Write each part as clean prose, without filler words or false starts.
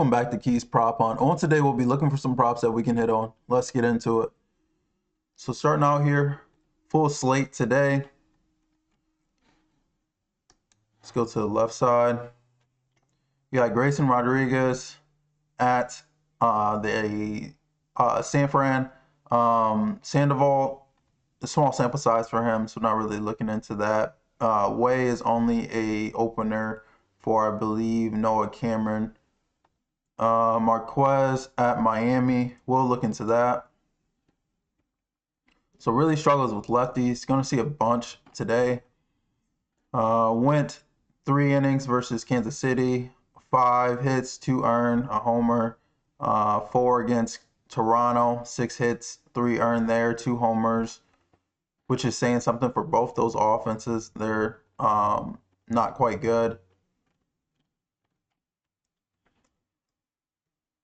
Welcome back to Keys Prop Hunt. On today, we'll be looking for some props that we can hit on. Let's get into it. So starting out here, full slate today. Let's go to the left side. You got Grayson Rodriguez at the San Fran. Sandoval, a small sample size for him, so not really looking into that. Way is only a opener for, I believe, Noah Cameron. Marquez at Miami. We'll look into that. So really struggles with lefties. Going to see a bunch today. Went 3 innings versus Kansas City. 5 hits, 2 earned, a homer. 4 against Toronto. 6 hits, 3 earned there, 2 homers. Which is saying something for both those offenses. They're not quite good.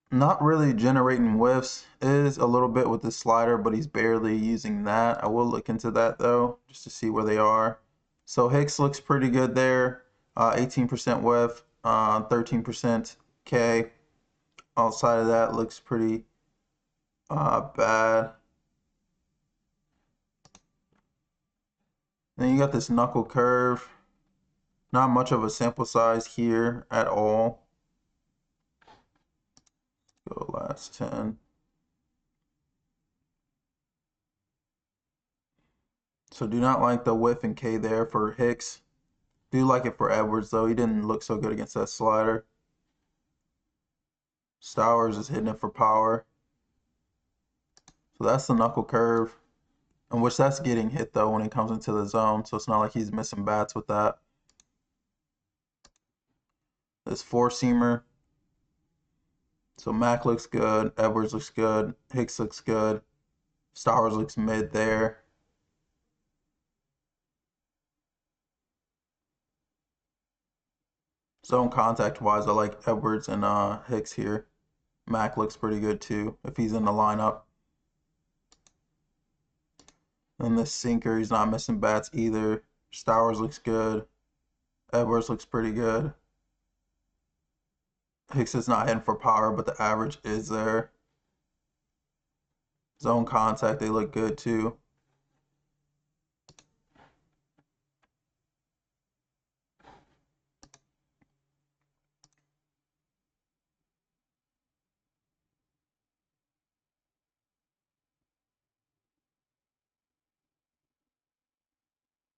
Not really generating whiffs. Is a little bit with the slider, but he's barely using that. I will look into that though, just to see where they are. So Hicks looks pretty good there. 18% whiff, 13% K. Outside of that, looks pretty bad. Then you got this knuckle curve. Not much of a sample size here at all. Go last 10. So do not like the whiff and K there for Hicks. Do like it for Edwards though. He didn't look so good against that slider. Stowers is hitting it for power. So that's the knuckle curve, in which that's getting hit though when he comes into the zone. So it's not like he's missing bats with that. This 4-seamer. So Mac looks good. Edwards looks good. Hicks looks good. Stowers looks mid there. Zone contact wise, I like Edwards and Hicks here. Mac looks pretty good too if he's in the lineup. And this sinker, he's not missing bats either. Stowers looks good. Edwards looks pretty good. Hicks is not hitting for power, but the average is there. Zone contact, they look good too.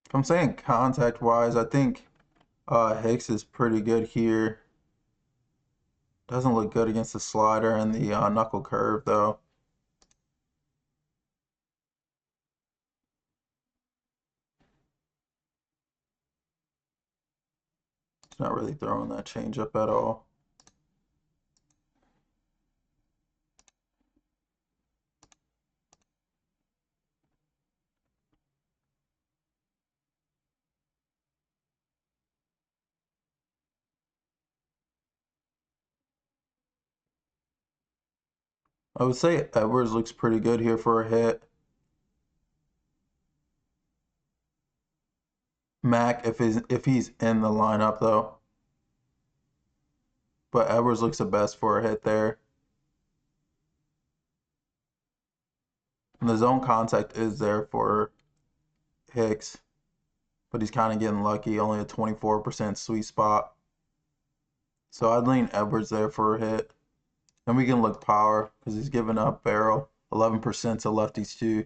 If I'm saying contact wise, I think Hicks is pretty good here. Doesn't look good against the slider and the knuckle curve though. He's not really throwing that changeup at all. I would say Edwards looks pretty good here for a hit. Mac if he's in the lineup though. But Edwards looks the best for a hit there. And the zone contact is there for Hicks. But he's kind of getting lucky, only a 24% sweet spot. So I'd lean Edwards there for a hit. And we can look power because he's giving up barrel 11% to lefties too.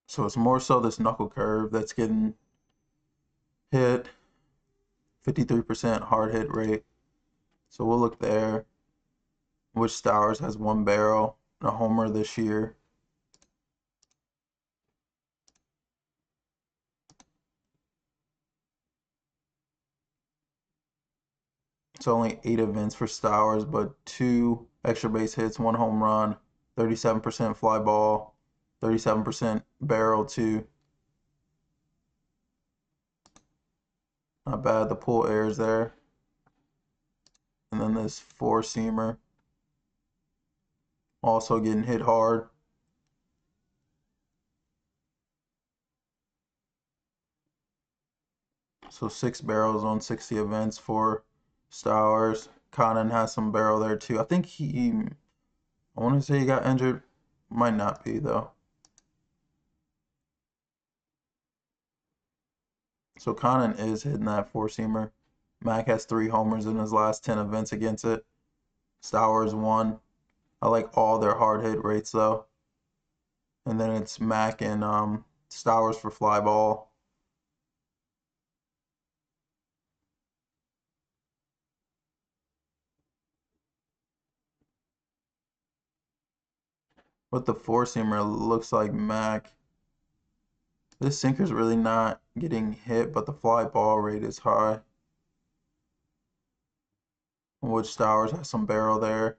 So it's more so this knuckle curve that's getting hit. 53% hard hit rate. So we'll look there. Which Stowers has 1 barrel and a homer this year. It's only 8 events for Stowers, but 2 extra base hits, 1 home run, 37% fly ball, 37% barrel too. Not bad. The pull airs there. And then this 4-seamer. Also getting hit hard. So 6 barrels on 60 events for Stowers. Conan has some barrel there too. I think I want to say he got injured. Might not be though. So Conan is hitting that four-seamer. Mac has 3 homers in his last 10 events against it. Stowers 1. I like all their hard hit rates though. And then it's Mac and Stowers for fly ball. With the four-seamer, it looks like Mac. This sinker's really not getting hit, but the fly ball rate is high. Which Stowers has some barrel there.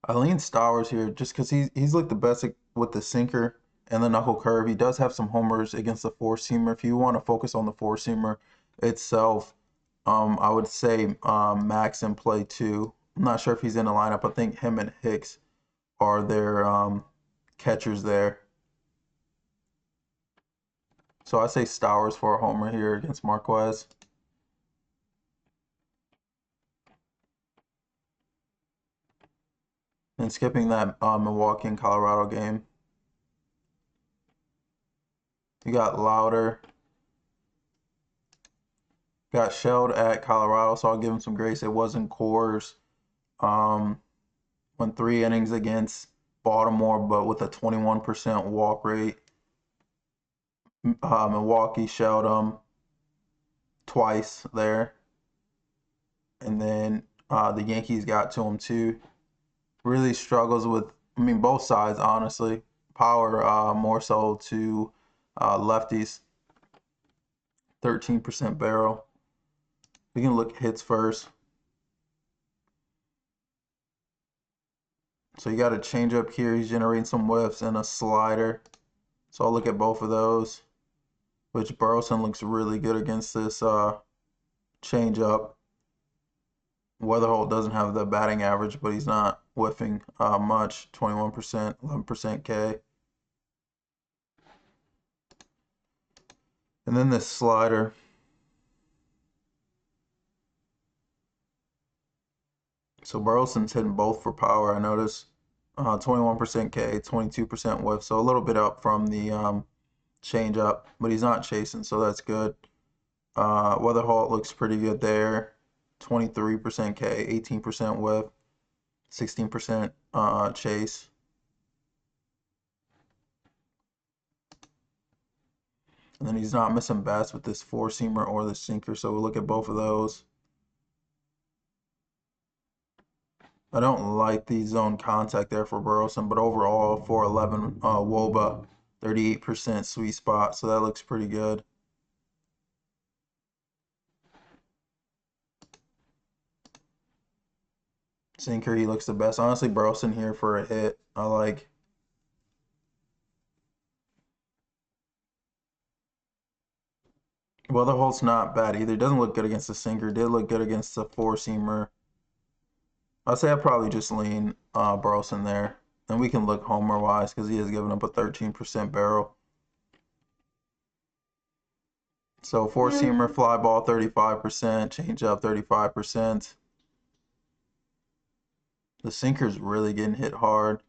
I lean Stowers here just because he's like the best with the sinker and the knuckle curve. He does have some homers against the four-seamer. If you want to focus on the four-seamer itself, I would say Max in play too. I'm not sure if he's in the lineup. I think him and Hicks are their catchers there. So I say Stowers for a homer here against Marquez. And skipping that Milwaukee and Colorado game. You got Lowder. Got shelled at Colorado, so I'll give him some grace. It wasn't Coors. Went 3 innings against Baltimore, but with a 21% walk rate. Milwaukee shelled him twice there. And then the Yankees got to him too. Really struggles with, I mean, both sides, honestly. Power more so to lefties. 13% barrel. We can look hits first. So you got a changeup here. He's generating some whiffs and a slider. So I'll look at both of those. Which Burleson looks really good against this changeup. Wetherholt doesn't have the batting average, but he's not whiffing much. 21%, 11% K. And then this slider. So Burleson's hitting both for power, I notice. 21% K, 22% whiff, so a little bit up from the change up, but he's not chasing, so that's good. Wetherholt looks pretty good there. 23% K, 18% whiff, 16% chase. And then he's not missing bats with this four-seamer or the sinker, so we'll look at both of those. I don't like the zone contact there for Burleson, but overall 411 WOBA, 38% sweet spot, so that looks pretty good. Sinker, he looks the best. Honestly, Burleson here for a hit. I like. Weatherholt's not bad either. Doesn't look good against the sinker. Did look good against the four-seamer. I'd say I'd probably just lean Burleson there. And we can look homer-wise because he has given up a 13% barrel. So four-seamer, fly ball 35%, change-up 35%. The sinker's really getting hit hard.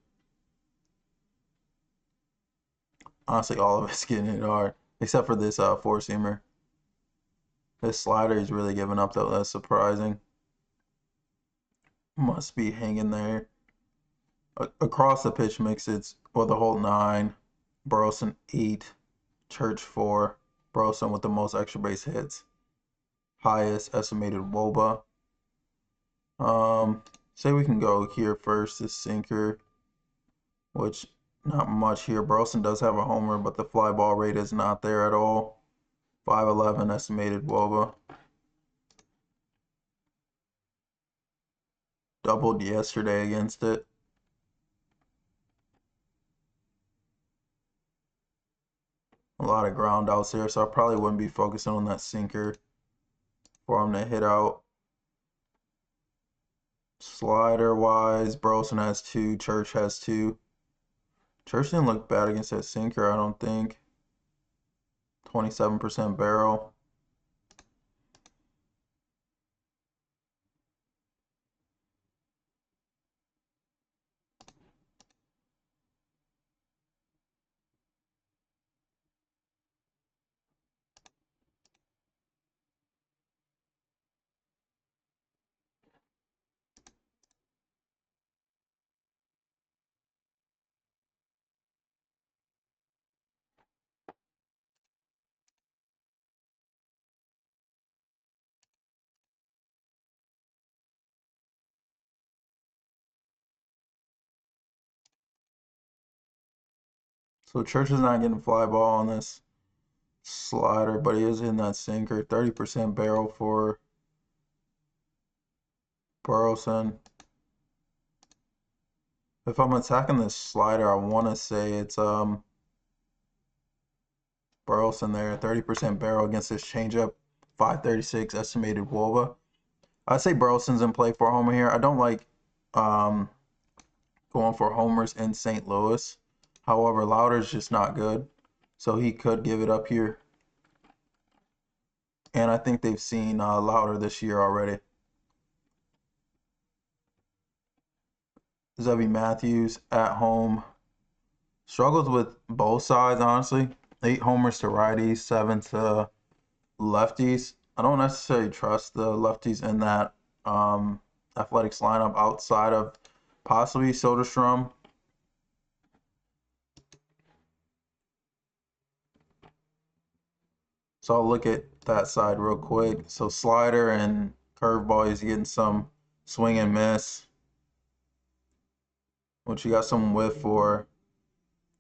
Honestly, all of it's getting hit hard, except for this four-seamer. This slider is really giving up, though. That's surprising. Must be hanging there. Across the pitch mix, it's Wetherholt 9, Burleson 8, Church 4, Burleson with the most extra base hits. Highest estimated WOBA. Say we can go here first, this sinker, which not much here. Burleson does have a homer, but the fly ball rate is not there at all. 511 estimated WOBA. Doubled yesterday against it. A lot of ground outs there, so I probably wouldn't be focusing on that sinker for him to hit out. Slider wise, Burleson has 2, Church has 2. Church didn't look bad against that sinker, I don't think. 27% barrel. So Church is not getting fly ball on this slider, but he is in that sinker. 30% barrel for Burleson. If I'm attacking this slider, I want to say it's Burleson there. 30% barrel against this changeup. 536 estimated WOBA. I'd say Burleson's in play for a homer here. I don't like going for homers in St. Louis. However, Lowder's just not good, so he could give it up here. And I think they've seen Lowder this year already. Zebby Matthews at home struggles with both sides, honestly. 8 homers to righties, 7 to lefties. I don't necessarily trust the lefties in that Athletics lineup outside of possibly Soderstrom. So I'll look at that side real quick. So slider and curveball, he's getting some swing and miss, which you got some whiff for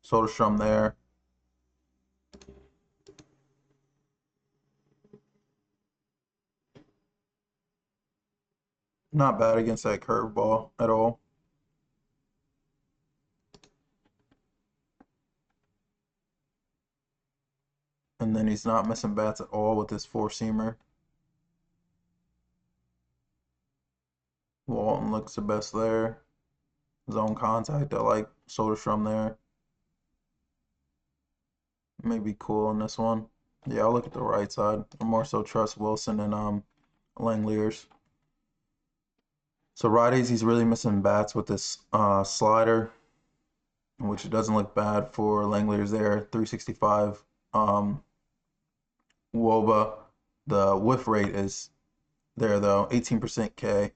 Soderstrom there. Not bad against that curveball at all. And then he's not missing bats at all with his four-seamer. Walton looks the best there. Zone contact, I like Soderstrom there. Maybe cool on this one. Yeah, I'll look at the right side. I more so trust Wilson and Langeliers. So righties, he's really missing bats with this slider, which doesn't look bad for Langeliers there. 365 WOBA. The whiff rate is there though, 18% K.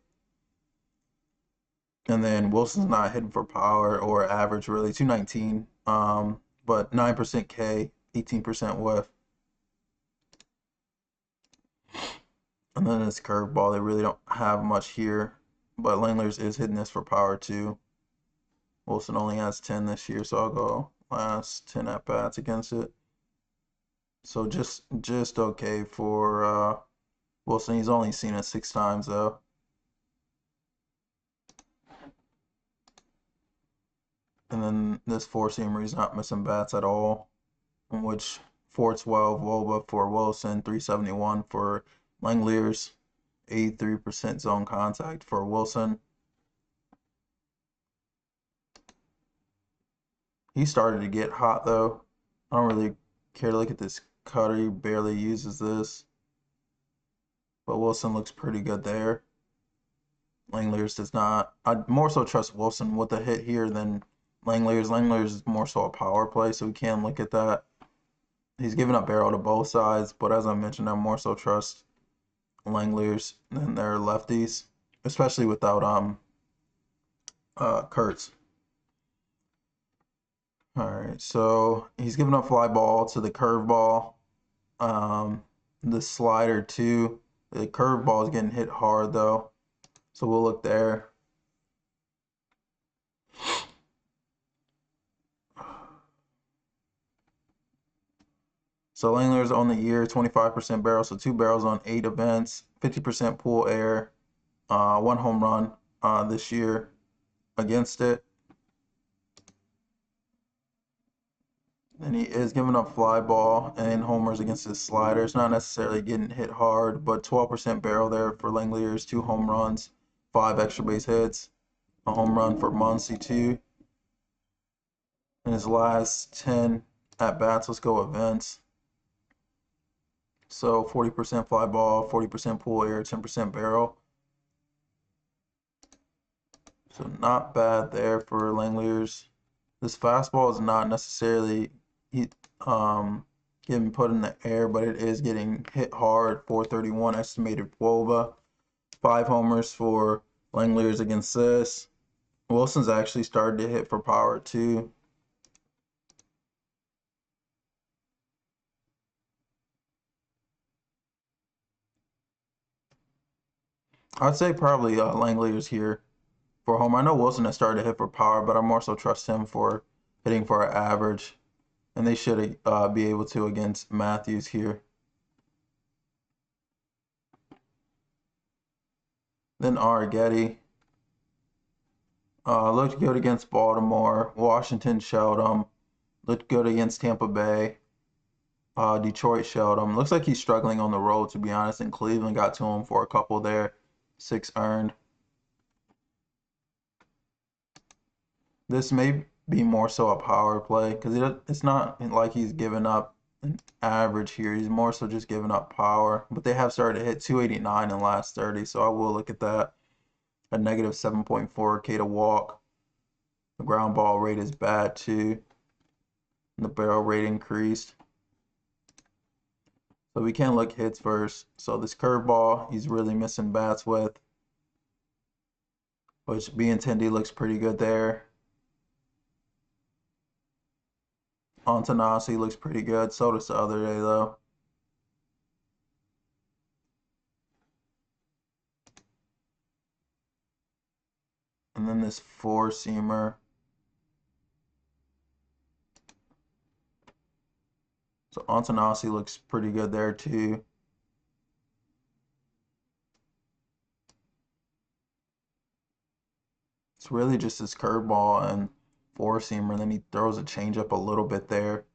And then Wilson's not hitting for power or average really, 219, but 9% K, 18% whiff. And then this curveball, they really don't have much here, but Langeliers is hitting this for power too. Wilson only has 10 this year, so I'll go last 10 at bats against it. So just okay for Wilson. He's only seen it 6 times though. And then this four-seamer, he's not missing bats at all, in which 412 WOBA for Wilson, 371 for Langeliers, 83% zone contact for Wilson. He started to get hot though. I don't really care to look at this cutter. He barely uses this. But Wilson looks pretty good there. Langeliers does not. I more so trust Wilson with a hit here than Langeliers. Langeliers is more so a power play, so we can look at that. He's giving up barrel to both sides, but as I mentioned, I more so trust Langeliers than their lefties, especially without Kurtz. All right, so he's giving up fly ball to the curveball, the slider too. The curveball is getting hit hard though, so we'll look there. So Langeliers on the year, 25% barrel, so 2 barrels on 8 events, 50% pool air, 1 home run this year against it. And he is giving up fly ball and homers against his sliders. Not necessarily getting hit hard, but 12% barrel there for Langeliers, 2 home runs, 5 extra base hits, a home run for Muncy too. in his last 10 at-bats. Let's go events. So 40% fly ball, 40% pull air, 10% barrel. So not bad there for Langeliers. This fastball is not necessarily getting put in the air, but it is getting hit hard. 431 estimated WOBA. 5 homers for Langeliers against this. Wilson's actually started to hit for power too. I'd say probably Langeliers here for home. I know Wilson has started to hit for power, but I more so trust him for hitting for an average. And they should be able to against Matthews here. Then Arrighetti. Looked good against Baltimore. Washington shelled him. Looked good against Tampa Bay. Detroit shelled him. Looks like he's struggling on the road, to be honest. And Cleveland got to him for a couple there. 6 earned. This may be more so a power play because it's not like he's giving up an average here. He's more so just giving up power. But they have started to hit 289 in the last 30, so I will look at that. A negative 7.4 K to walk. The ground ball rate is bad too. And the barrel rate increased. So we can look hits first. So this curveball, he's really missing bats with. Which Benintendi looks pretty good there. Antanasi looks pretty good. So does the other day though. And then this 4-seamer. So Antanasi looks pretty good there too. It's really just his curveball and 4-seamer. Then he throws a changeup a little bit there.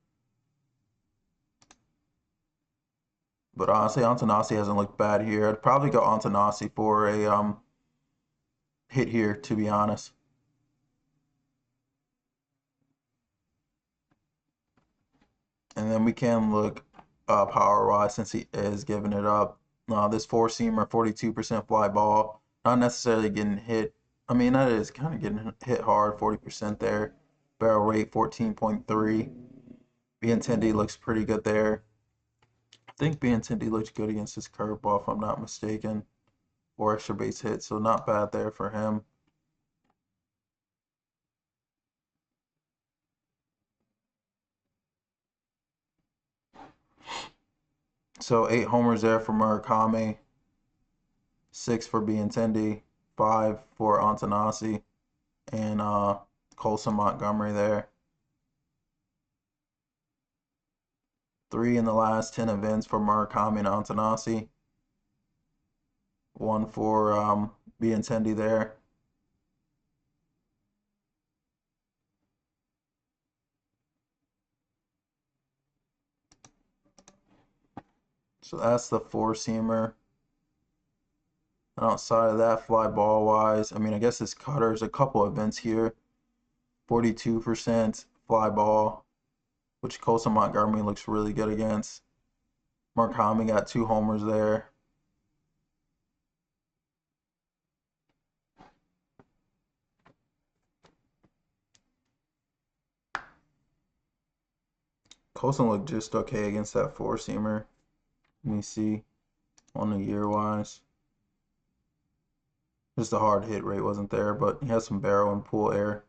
But honestly, Antanasi hasn't looked bad here. I'd probably go Antanasi for a hit here, to be honest. And then we can look power-wise since he is giving it up. This 4-seamer, 42% fly ball, not necessarily getting hit. I mean, that is kind of getting hit hard, 40% there. Barrel rate, 14.3. Benintendi looks pretty good there. I think Benintendi looks good against his curveball, if I'm not mistaken, or extra base hit, so not bad there for him. So 8 homers there for Murakami, 6 for Benintendi, 5 for Antanasi, and Colson Montgomery there. 3 in the last 10 events for Murakami and Antanasi. 1 for Benintendi there. So that's the 4-seamer. And outside of that, fly ball wise, I mean, I guess this cutter's a couple events here. 42% fly ball, which Colson Montgomery looks really good against. Murakami got 2 homers there. Colson looked just okay against that 4-seamer. Let me see on the year wise. Just the hard hit rate wasn't there, but he has some barrel and pull air.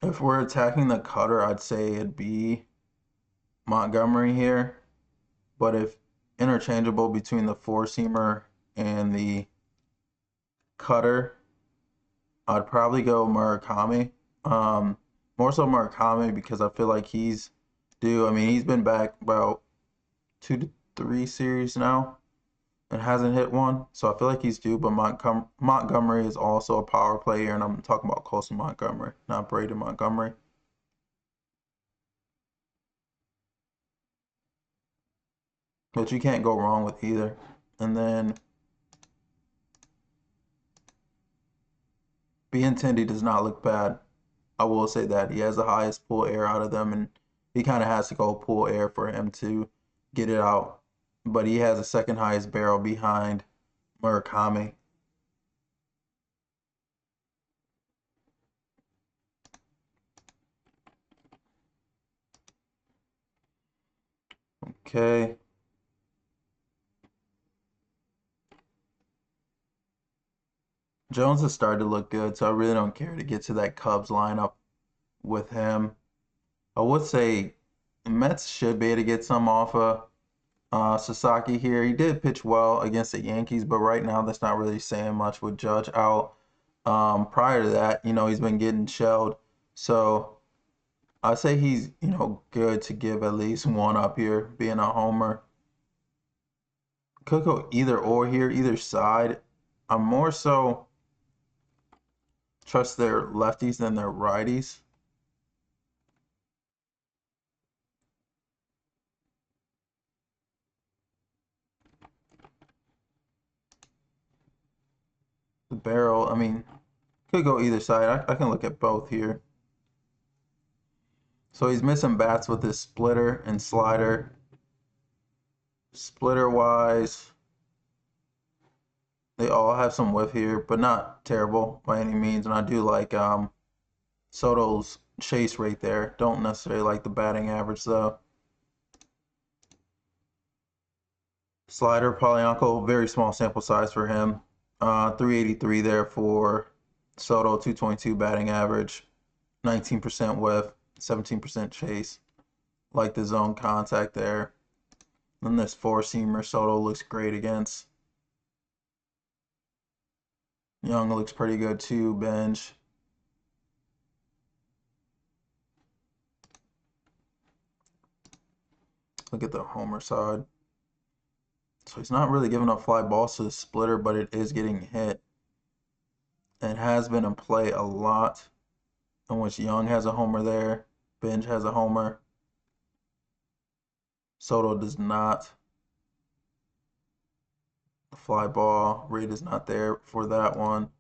If we're attacking the cutter, I'd say it'd be Montgomery here. But if interchangeable between the 4-seamer and the cutter, I'd probably go Murakami. More so Murakami because I feel like he's due. I mean, he's been back about 2 to 3 series now and hasn't hit one. So I feel like he's due. But Montgomery is also a power player, and I'm talking about Colson Montgomery, not Braden Montgomery. But you can't go wrong with either. And then Benintendi does not look bad. I will say that. He has the highest pull air out of them, and he kind of has to go pull air for him to get it out. But he has the second highest barrel behind Murakami. Okay. Jones has started to look good, so I really don't care to get to that Cubs lineup with him. I would say Mets should be able to get some off of Sasaki here. He did pitch well against the Yankees, but right now that's not really saying much with Judge out. Prior to that, he's been getting shelled. So I say he's, good to give at least one up here, being a homer. Could go either or here, either side. I'm more so trust their lefties than their righties. The barrel, I mean, could go either side. I can look at both here. So he's missing bats with his splitter and slider. Splitter wise, they all have some whiff here, but not terrible by any means. And I do like Soto's chase rate there. Don't necessarily like the batting average though. Slider, Polanco, very small sample size for him. 383 there for Soto, 222 batting average, 19% whiff, 17% chase. Like the zone contact there. Then this four-seamer Soto looks great against. Young looks pretty good too, bench. Look at the homer side. So he's not really giving up fly balls to the splitter, but it is getting hit. And has been in play a lot, in which Young has a homer there. Bench has a homer. Soto does not. The fly ball rate is not there for that one.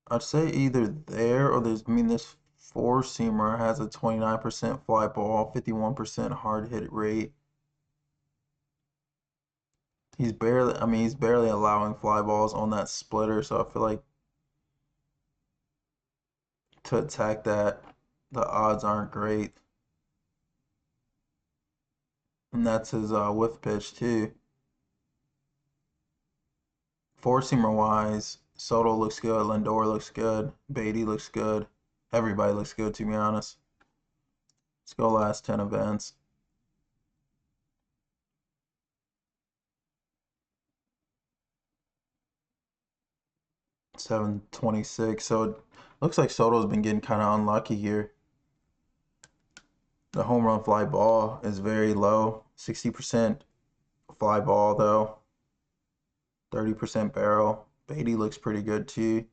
I'd say either there or this four-seamer has a 29% fly ball, 51% hard hit rate. He's barely allowing fly balls on that splitter, so I feel like to attack that, the odds aren't great. And that's his whiff pitch too. Four-seamer wise, Soto looks good, Lindor looks good, Beatty looks good. Everybody looks good, to be honest. Let's go last 10 events. 726. So it looks like Soto's been getting kind of unlucky here. The home run fly ball is very low. 60% fly ball though. 30% barrel. Beatty looks pretty good too.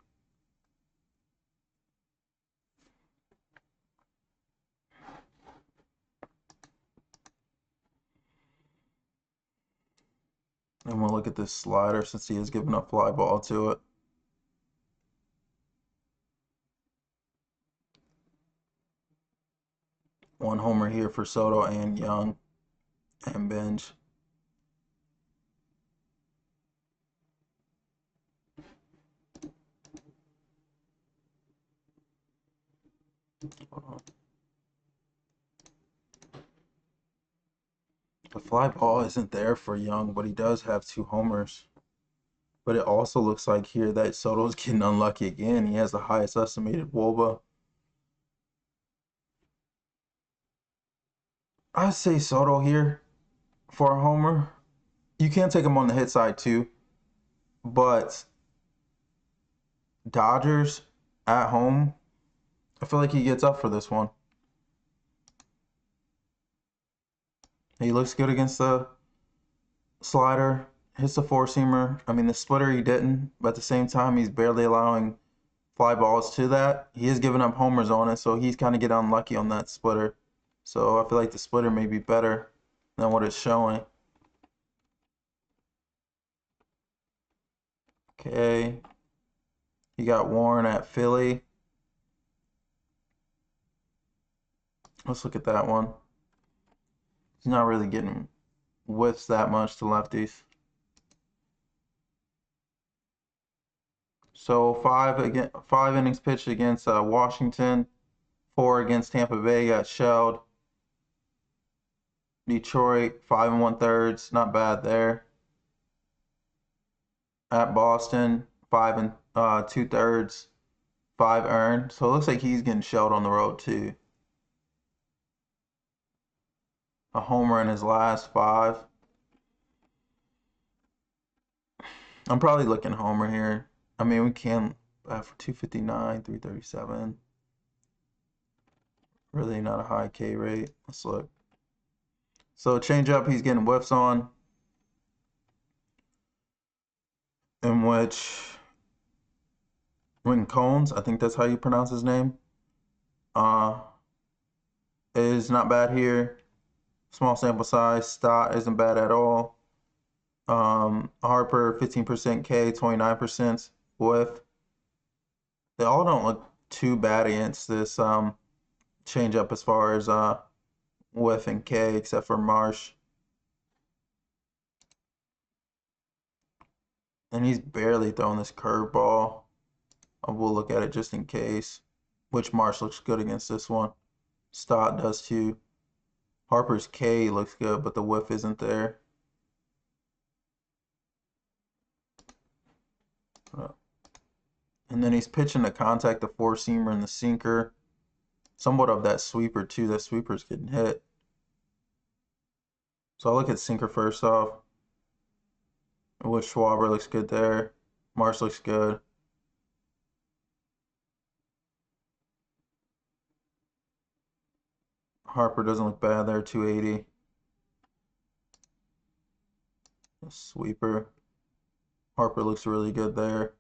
And we'll look at this slider since he has given up fly ball to it. One homer here for Soto and Young and Bench. The fly ball isn't there for Young, but he does have two homers. But it also looks like here that Soto's getting unlucky again. He has the highest estimated WOBA. I say Soto here for a homer. You can take him on the hit side too, but Dodgers at home, I feel like he gets up for this one. He looks good against the slider, hits the four-seamer. The splitter he didn't, but at the same time, he's barely allowing fly balls to that. He is giving up homers on it, so he's kind of getting unlucky on that splitter. So I feel like the splitter may be better than what it's showing. Okay. You got Warren at Philly. Let's look at that one. He's not really getting whiffs that much to lefties. So 5 innings pitched against Washington, 4 against Tampa Bay, got shelled. Detroit, 5 1/3, not bad there. At Boston, 5 2/3, 5 earned. So it looks like he's getting shelled on the road too. A homer in his last 5. I'm probably looking homer here. I mean, we can for 259, 337. Really not a high K rate. Let's look. So changeup, he's getting whiffs on, in which Rincones, I think that's how you pronounce his name, is not bad here. Small sample size. Stott isn't bad at all. Harper, 15% K, 29% whiff. They all don't look too bad against this changeup as far as whiff and K, except for Marsh. And he's barely throwing this curveball. We'll look at it just in case. Which Marsh looks good against this one. Stott does too. Harper's K looks good, but the whiff isn't there. And then he's pitching to contact the four-seamer and the sinker. Somewhat of that sweeper too. That sweeper's getting hit. So I'll look at sinker first off. Which Schwarber looks good there. Marsh looks good. Harper doesn't look bad there, 280. A sweeper. Harper looks really good there.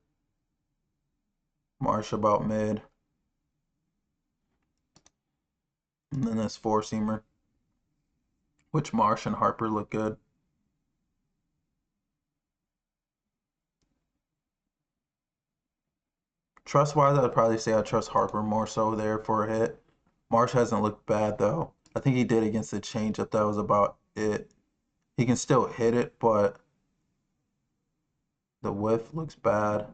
Marsh about mid. And then this four-seamer. Which Marsh and Harper look good. Trust-wise, I'd probably say I trust Harper more so there for a hit. Marsh hasn't looked bad, though. I think he did against the changeup. That was about it. He can still hit it, but the whiff looks bad.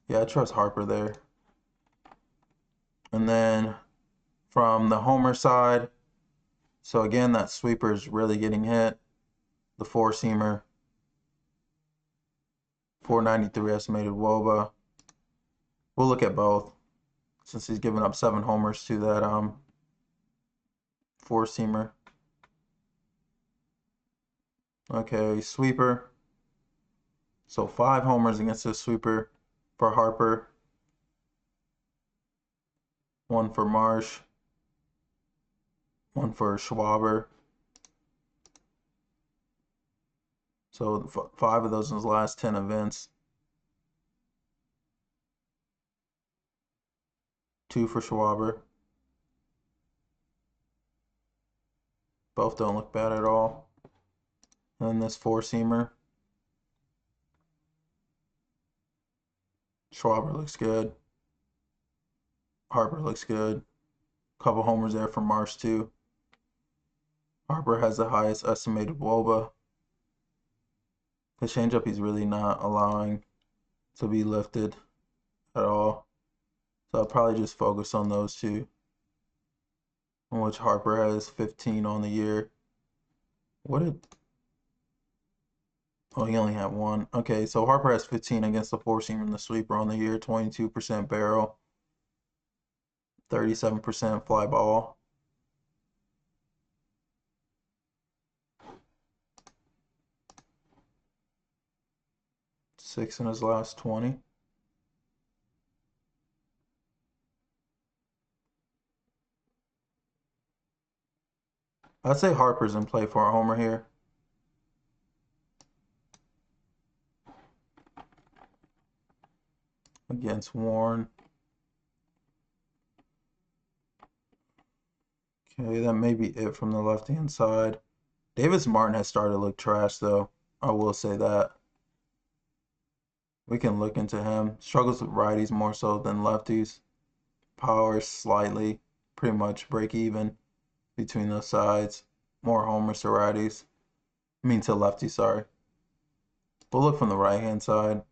Yeah, I trust Harper there. And then from the homer side, so again, that sweeper is really getting hit. The four-seamer. 493 estimated WOBA. We'll look at both since he's given up 7 homers to that four-seamer. Okay, sweeper. So 5 homers against the sweeper for Harper. 1 for Marsh. 1 for Schwarber. So 5 of those in his last 10 events. 2 for Schwarber. Both don't look bad at all. And then this four-seamer. Schwarber looks good. Harper looks good. Couple homers there for Marsh too. Harper has the highest estimated WOBA. The changeup he's really not allowing to be lifted at all. So I'll probably just focus on those two. In which Harper has 15 on the year. Oh, he only had 1. Okay, so Harper has 15 against the four-seamer and the sweeper on the year. 22% barrel. 37% fly ball. Six in his last 20. I'd say Harper's in play for a homer here. Against Warren. Okay, that may be it from the left-hand side. Davis Martin has started to look trash, though. I will say that. We can look into him. Struggles with righties more so than lefties. Power slightly, pretty much break even between those sides. More homers to righties. I mean to lefties, sorry. We'll look from the right-hand side.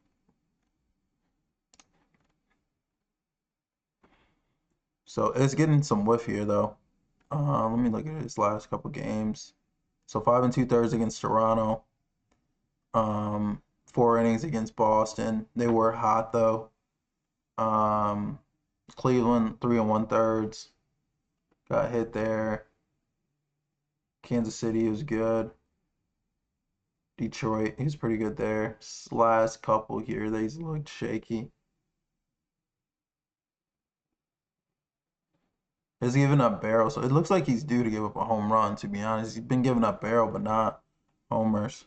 So it's getting some whiff here, though. Let me look at his last couple games. So 5 2/3 against Toronto. 4 innings against Boston. They were hot though. Cleveland 3 1/3. Got hit there. Kansas City was good. Detroit, he's pretty good there. Last couple here, these looked shaky. He's giving up barrel, so it looks like he's due to give up a home run, to be honest. He's been giving up barrel, but not homers.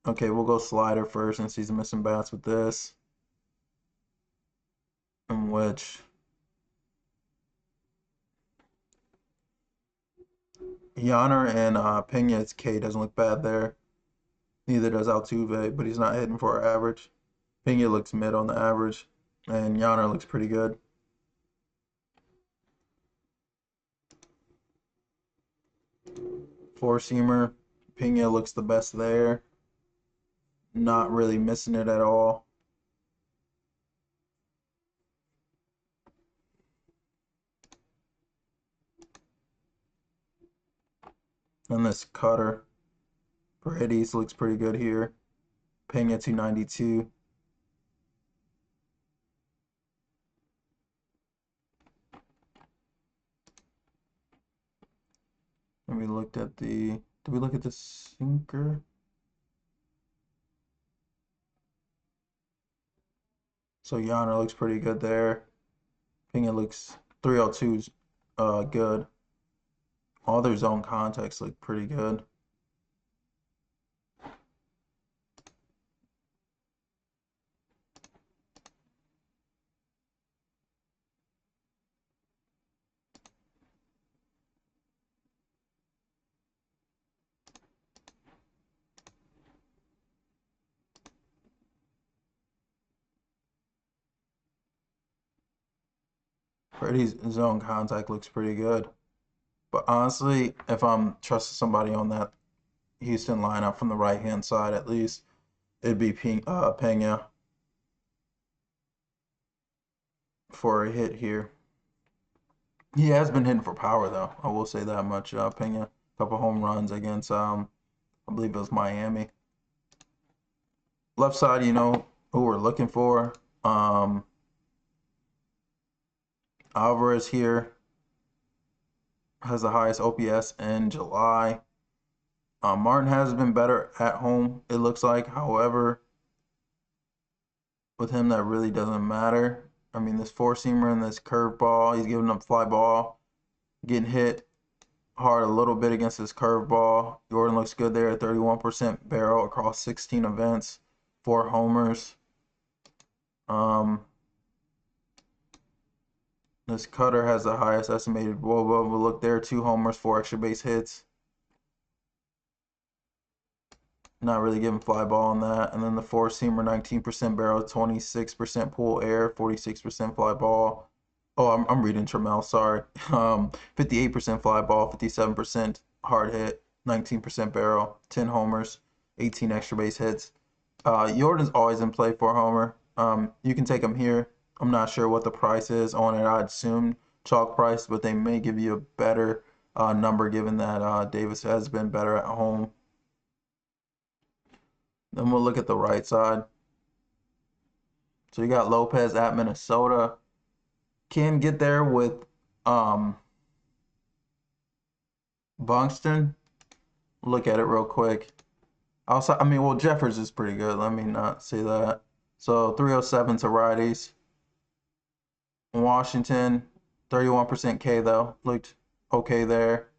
Okay, we'll go slider first since he's missing bats with this. In which Yonner and Pena's K doesn't look bad there. Neither does Altuve, but he's not hitting for average. Pena looks mid on the average, and Yonner looks pretty good. Four-seamer, Pena looks the best there. Not really missing it at all. And this cutter, Paredes looks pretty good here. Pena 292. And we looked at the, did we look at the sinker? So Yonner looks pretty good there. Pena looks 302's good. All their zone contacts look pretty good. Brady's zone contact looks pretty good. But honestly, if I'm trusting somebody on that Houston lineup from the right-hand side at least, it'd be Pena for a hit here. He has been hitting for power, though. I will say that much. Pena, a couple home runs against, I believe it was Miami. Left side, you know who we're looking for. Alvarez here has the highest OPS in July. Martin has been better at home, it looks like. However, with him, that really doesn't matter. I mean, this four-seamer and this curveball, he's giving up fly ball, getting hit hard a little bit against his curveball. Jordan looks good there at 31% barrel across 16 events, 4 homers. This cutter has the highest estimated WOBA. We'll look there, 2 homers, 4 extra base hits. Not really giving fly ball on that. And then the four-seamer, 19% barrel, 26% pull air, 46% fly ball. Oh, I'm reading Trammell, sorry. 58% fly ball, 57% hard hit, 19% barrel, 10 homers, 18 extra base hits. Jordan's always in play for a homer. You can take him here. I'm not sure what the price is on it. I'd assume chalk price, but they may give you a better number given that Davis has been better at home. Then we'll look at the right side. So you got Lopez at Minnesota. Can get there with Buxton. Look at it real quick. Also, I mean, well, Jeffers is pretty good. Let me not say that. So 307 to righties. Washington, 31% K though. Looked okay there.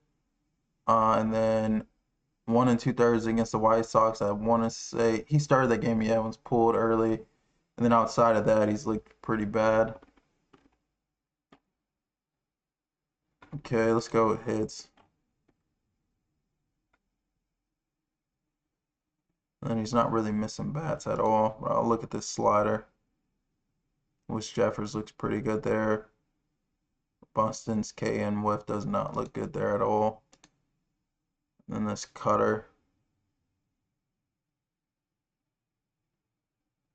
And then 1 2/3 against the White Sox. I want to say he started that game. Yeah, was pulled early, and then outside of that, he's looked pretty bad. Okay, let's go with hits. And he's not really missing bats at all. But I'll look at this slider, which Jeffers looks pretty good there. Bunston's K and whiff does not look good there at all. And then this cutter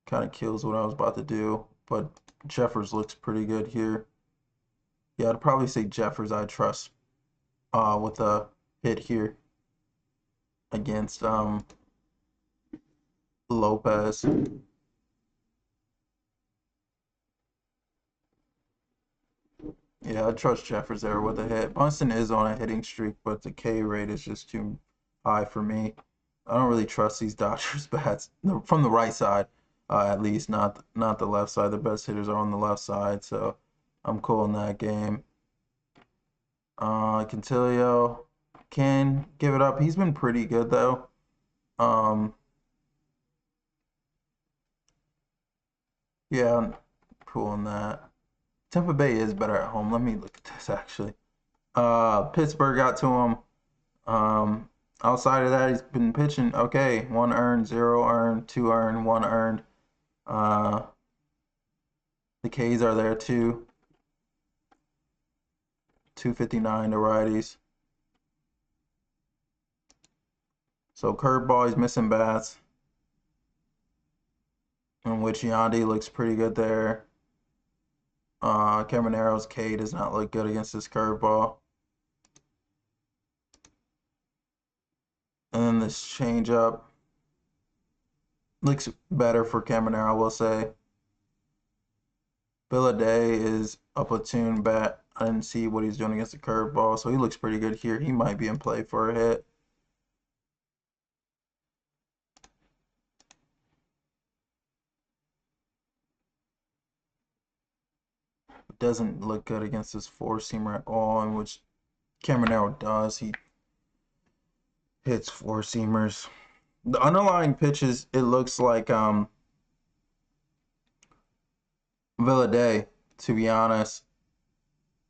kind of kills what I was about to do, but Jeffers looks pretty good here. Yeah, I'd probably say Jeffers I trust with a hit here against Lopez. Yeah, I trust Jeffers there with a hit. Bunston is on a hitting streak, but the K rate is just too high for me. I don't really trust these Dodgers bats from the right side, at least not the left side. The best hitters are on the left side, so I'm cool in that game. Cantillo can give it up. He's been pretty good though. Yeah, I'm cool in that. Tampa Bay is better at home. Let me look at this actually. Pittsburgh got to him. Outside of that, he's been pitching okay. 1 earned, 0 earned, 2 earned, 1 earned. The K's are there too. 259 to righties. So curveball, he's missing bats. In which Yandy looks pretty good there. Caminero's K does not look good against this curveball. And then this changeup looks better for Caminero, I will say. Vilade is a platoon bat. I didn't see what he's doing against the curveball, so he looks pretty good here. He might be in play for a hit. Doesn't look good against this four-seamer at all, in which Caminero does. He hits four-seamers. The underlying pitches, it looks like Vilade, to be honest.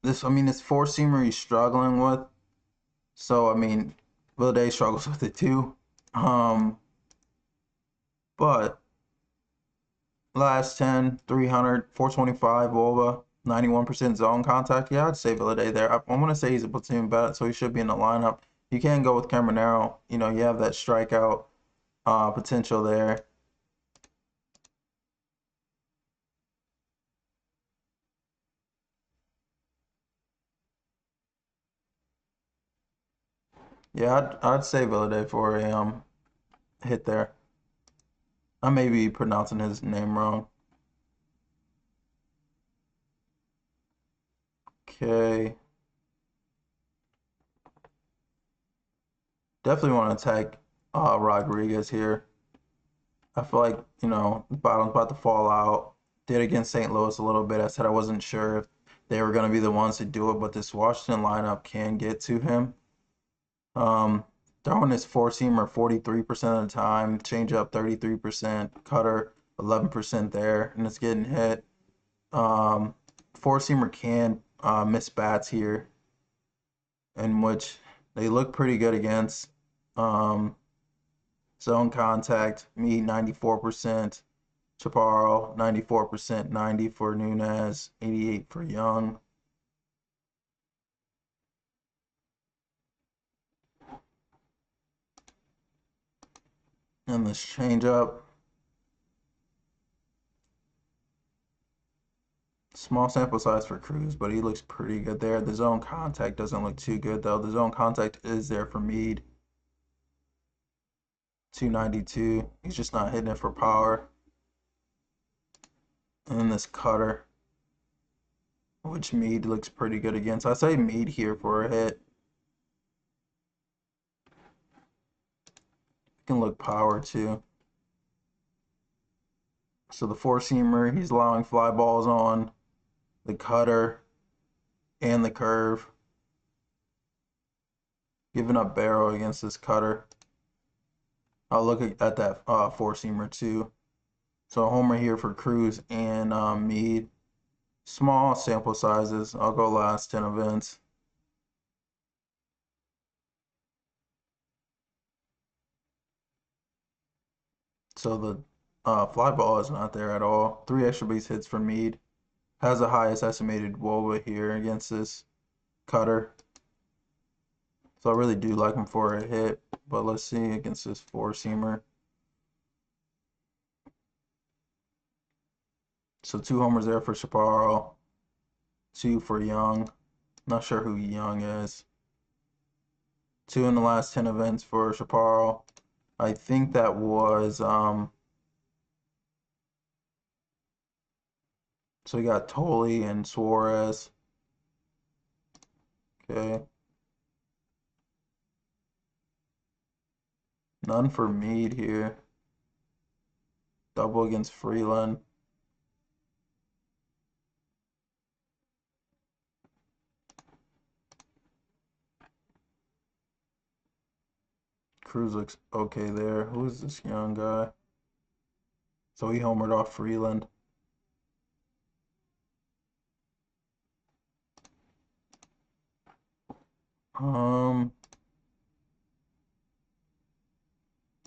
This four-seamer he's struggling with. So, Vilade struggles with it too. But last 10, 300, 425 Volva, 91% zone contact. Yeah, I'd say Vilade there. I'm going to say he's a platoon bat, so he should be in the lineup. You can go with Caminero. You have that strikeout potential there. Yeah, I'd say Vilade for a hit there. I may be pronouncing his name wrong. Okay. Definitely want to attack Rodriguez here. I feel like, the bottom's about to fall out. Did against St. Louis a little bit. I said I wasn't sure if they were going to be the ones to do it, but this Washington lineup can get to him. Throwing his four-seamer 43% of the time, changeup 33%, cutter 11% there, and it's getting hit. Four-seamer can miss bats here, in which they look pretty good against. Zone contact, Mead 94%, Chaparro 94%, 90 for Nunez, 88 for Young. And this changeup. Small sample size for Cruz, but he looks pretty good there. The zone contact doesn't look too good, though. The zone contact is there for Mead. 292. He's just not hitting it for power. And then this cutter, which Mead looks pretty good against. I say Mead here for a hit. Can look power too. So the four-seamer, he's allowing fly balls on the cutter and the curve. Giving up barrel against this cutter. I'll look at that four-seamer too. So a homer here for Cruz and Mead. Small sample sizes. I'll go last 10 events. So the fly ball is not there at all. 3 extra base hits for Mead. Has the highest estimated WOBA here against this cutter. So I really do like him for a hit. But let's see against this 4-seamer. So 2 homers there for Chaparro. 2 for Young. Not sure who Young is. 2 in the last 10 events for Chaparro. I think that was so we got Tolley and Suarez. Okay. None for Mead here. Double against Freeland. Cruz looks okay there. Who is this young guy? So he homered off Freeland.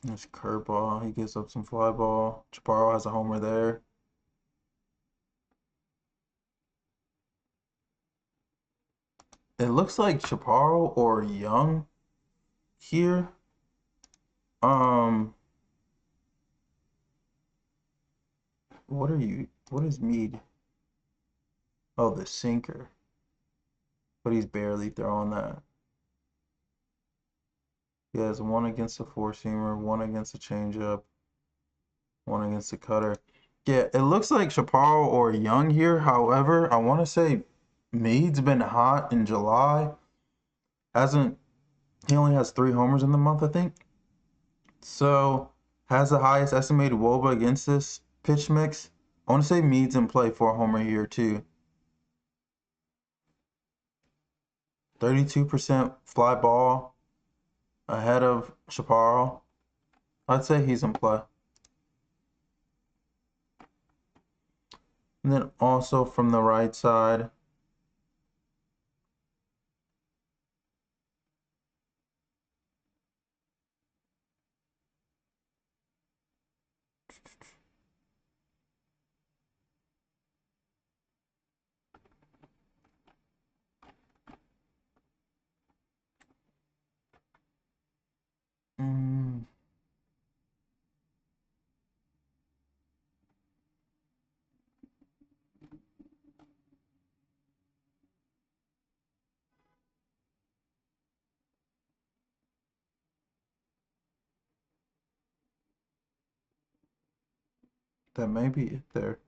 There's curveball. He gives up some fly ball. Chaparro has a homer there. It looks like Chaparro or Young here. What are you? What is Mead? Oh, the sinker. But he's barely throwing that. He has 1 against the 4-seamer, 1 against the changeup, 1 against the cutter. Yeah, it looks like Chaparro or Young here. However, I want to say Mead's been hot in July. He only has 3 homers in the month, I think. So, has the highest estimated WOBA against this pitch mix. I want to say Mead's in play for a homer here, too. 32% fly ball ahead of Chaparro. I'd say he's in play. And then also from the right side, that may be it there.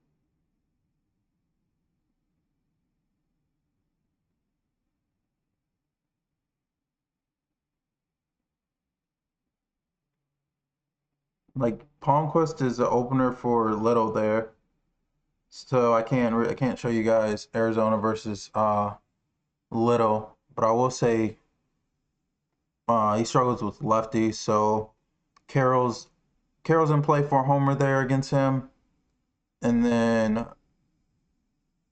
Like Palmquist is the opener for Littell there, so I can't show you guys Arizona versus Littell, but I will say he struggles with lefties, so Carroll's in play for a homer there against him, and then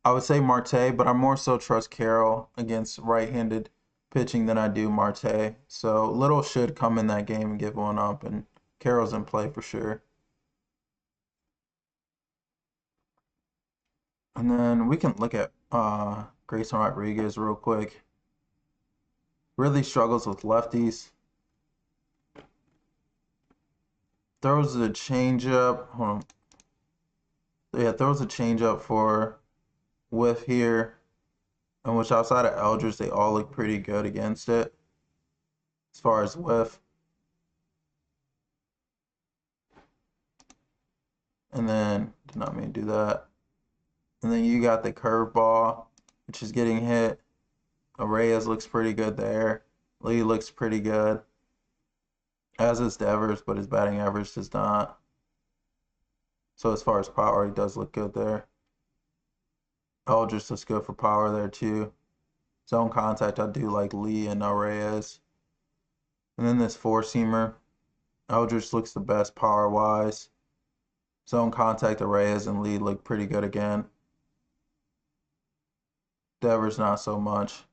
I would say Marte, but I more so trust Carroll against right-handed pitching than I do Marte. So Littell should come in that game and give one up, and Carroll's in play for sure. And then we can look at Grayson Rodriguez real quick. Really struggles with lefties. Throws a changeup. Hold on. Yeah, throws a changeup for whiff here. And which outside of Eldridge, they all look pretty good against it. As far as whiff. And then, did not mean to do that. And then you got the curveball, which is getting hit. Reyes looks pretty good there. Lee looks pretty good. As is Devers, but his batting average does not. So as far as power, he does look good there. Eldridge looks good for power there too. Zone contact, I do like Lee and Reyes. And then this 4-seamer. Eldridge looks the best power-wise. Zone contact, Reyes and Lee look pretty good again. Devers not so much.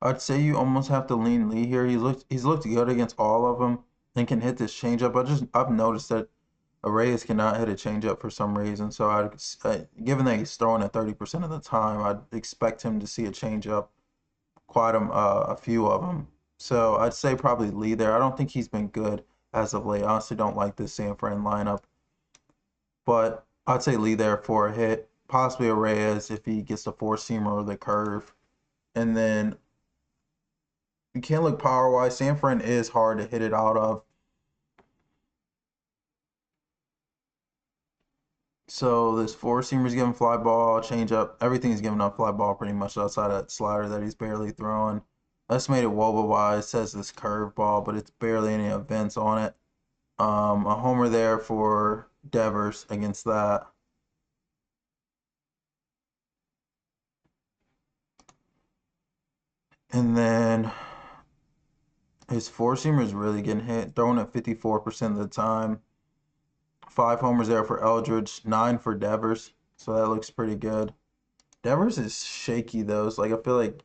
I'd say you almost have to lean Lee here. He's looked good against all of them and can hit this changeup. I've noticed that Reyes cannot hit a changeup for some reason. So given that he's throwing it 30% of the time, I'd expect him to see a changeup, a few of them. So I'd say probably Lee there. I don't think he's been good as of late. I honestly don't like this San Fran lineup, but I'd say Lee there for a hit, possibly a Reyes if he gets the four seamer or the curve, and then you can't look power wise. San Fran is hard to hit it out of. So this four seamer's giving fly ball, change up, everything's giving up fly ball pretty much outside of that slider that he's barely throwing. Estimated Woba wise says this curve ball, but it's barely any events on it. A homer there for Devers against that. And then his four seamer is really getting hit, throwing it 54% of the time. 5 homers there for Eldridge, 9 for Devers, so that looks pretty good. Devers is shaky though. It's like I feel like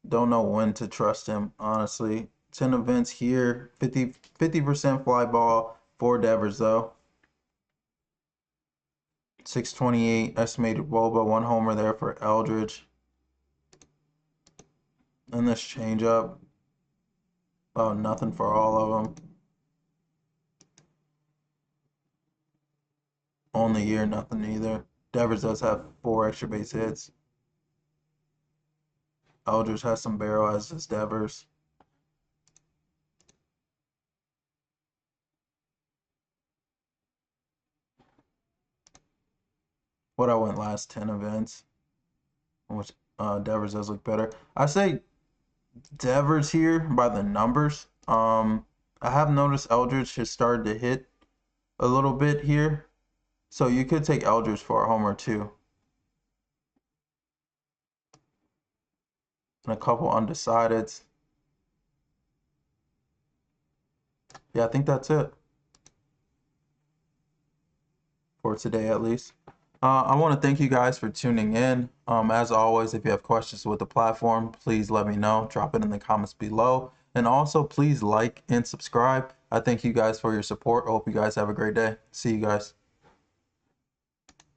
don't know when to trust him, honestly. 10 events here, 50% fly ball for Devers though. 628 estimated Woba, 1 homer there for Eldridge. And this changeup, oh, nothing for all of them. On the year, nothing either. Devers does have 4 extra base hits. Eldridge has some barrel, as does Devers. What I went last 10 events, which Devers does look better. I say Devers here by the numbers. I have noticed Eldridge has started to hit a little bit here, so you could take Eldridge for a homer too. And a couple undecideds. Yeah, I think that's it for today at least. I want to thank you guys for tuning in. As always, if you have questions with the platform, please let me know. Drop it in the comments below. And also, please like and subscribe. I thank you guys for your support. I hope you guys have a great day. See you guys.